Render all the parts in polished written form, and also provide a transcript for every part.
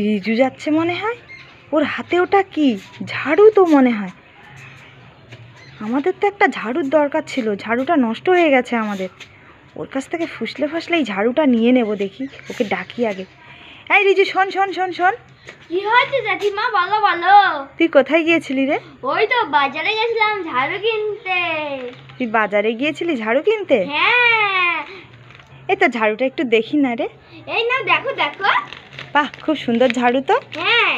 রিজু যাচ্ছে মনে হয়। ওর হাতে ওটা কি? ঝাড়ু তো মনে হয়। আমাদের তো একটা ঝাড়ুর দরকার ছিল, ঝাড়ুটা নষ্ট হয়ে গেছে আমাদের। ওর কাছ থেকে ফুসলে ফাসলে এই ঝাড়ুটা নিয়ে নেব। দেখি, ওকে ডাকি আগে। এই রিজু, শোন শোন শোন শোন। কি হয়েছে জেঠিমা? বলো বলো। তুই কোথায় গিয়েছিলি রে? ওই তো বাজারে গেছিলাম ঝাড়ু কিনতে। তুই বাজারে গিয়েছিলি ঝাড়ু কিনতে? হ্যাঁ। এই তো ঝাড়ুটা একটু দেখি না রে। এই নাও, দেখো দেখো। বাহ, খুব সুন্দর ঝাড়ু তো। হ্যাঁ,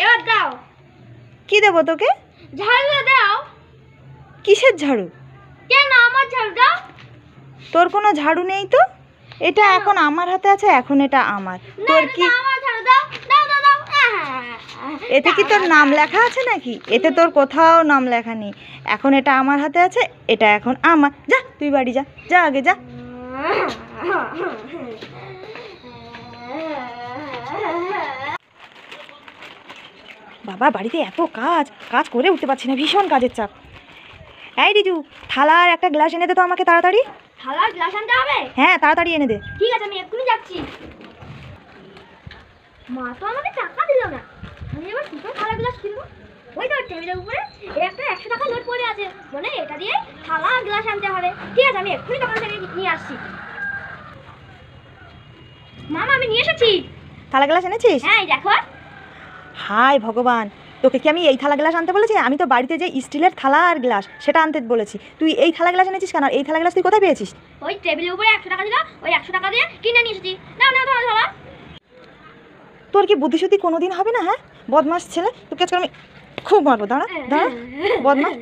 এবার দাও। কি দেবো তোকে? ঝাড়ু দাও। কিসের ঝাড়ু? কেন? আমার ঝাড়ু দাও। তোর কোনো ঝাড়ু নেই তো। এটা এখন আমার হাতে আছে, এখন এটা আমার। তোর কি? আমার ঝাড়ু দাও, দাও দাও দাও। এতে কি তোর নাম লেখা আছে নাকি? এতে তোর কোথাও নাম লেখা নেই। এখন এটা আমার হাতে আছে, এটা এখন আমার। যা তুই বাড়ি যা, যা আগে যা। বাবা, বাড়িতে এত কাজ, কাজ করে উঠতে পারছি না, ভীষণ কাজের চাপ। এই রিজু, থালা আর একটা গ্লাস এনে দে তো আমাকে তাড়াতাড়ি। থালা গ্লাস আনতে হবে? হ্যাঁ, তাড়াতাড়ি এনে দে। ঠিক আছে, আমি এক্ষুনি যাচ্ছি। মা তো আমাকে টাকা দিল না, আমি এবার কি করে থালা গ্লাস কিনবো? ওই তো টেবিলের উপরে একটা 100 টাকা নোট পড়ে আছে, মানে এটা দিয়ে থালা গ্লাস আনতে হবে। ঠিক আছে, আমি এক্ষুনি দোকান থেকে নিয়ে আসছি। মামা, আমি নিয়ে এসেছি। থালা গ্লাস এনেছিস? হ্যাঁ, এই দেখো। হায় ভগবান, তোকে কি আমি এই থালা গ্লাস আনতে বলেছি? আমি তো বাড়িতে যে স্টিলের থালা আর গ্লাস সেটা আনতে বলেছি। তুই এই থালা গ্লাস এনেছিস কেন? এই থালা গ্লাস তুই কোথায় পেয়েছিস? ওই টেবিলের উপরে 100 টাকা দিল, ওই 100 টাকা দিয়ে কিনে নিয়ে এসেছি। নাও নাও তোমার থালা। তোর কি বুদ্ধি শুদ্ধি কোনোদিন হবে না? হ্যাঁ, বদমাস ছেলে, তোকে আজকে আমি খুব মারবো। দাঁড়া দাঁড়া, বদমাস।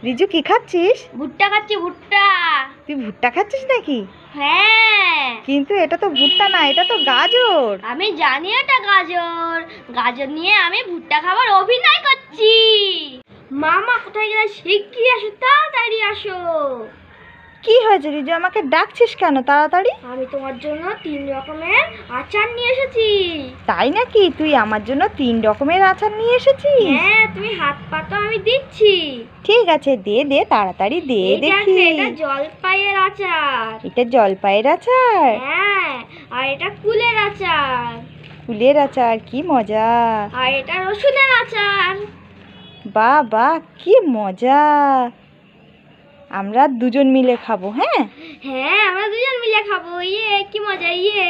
রিজু, কি খাচ্ছিস? ভুট্টা খাচ্ছি, ভুট্টা। তুই ভুট্টা খাচ্ছিস নাকি? হ্যাঁ। কিন্তু এটা তো ভুট্টা না, এটা তো গাজর। আমি জানি এটা গাজর। গাজর নিয়ে আমি ভুট্টা খাবার অভিনয় করছি। মামা কোথায় গেলে? শিগগিরই আসো, তাড়াতাড়ি আসো। কি হয়েছে রিজু, আমাকে ডাকছিস কেন তাড়াতাড়ি? আমি তোমার জন্য 3 রকমের আচার নিয়ে এসেছি। তাই নাকি? তুই আমার জন্য 3 রকমের আচার নিয়ে এসেছিস? হ্যাঁ, তুমি হাত পাতো, আমি দিচ্ছি। ঠিক আছে, দে দে, তাড়াতাড়ি দে দেখি। এটা জলপাইয়ের আচার। এটা জলপাইয়ের আচার? হ্যাঁ, আর এটা কুলের আচার। ফুলের আচার, কি মজা। আর এটা রসুনের আচার। বাহ বাহ, কি মজা। আমরা দুজন মিলে খাবো। হ্যাঁ হ্যাঁ, আমরা দুজন মিলে খাবো। ইয়ে, কি মজা, ইয়ে।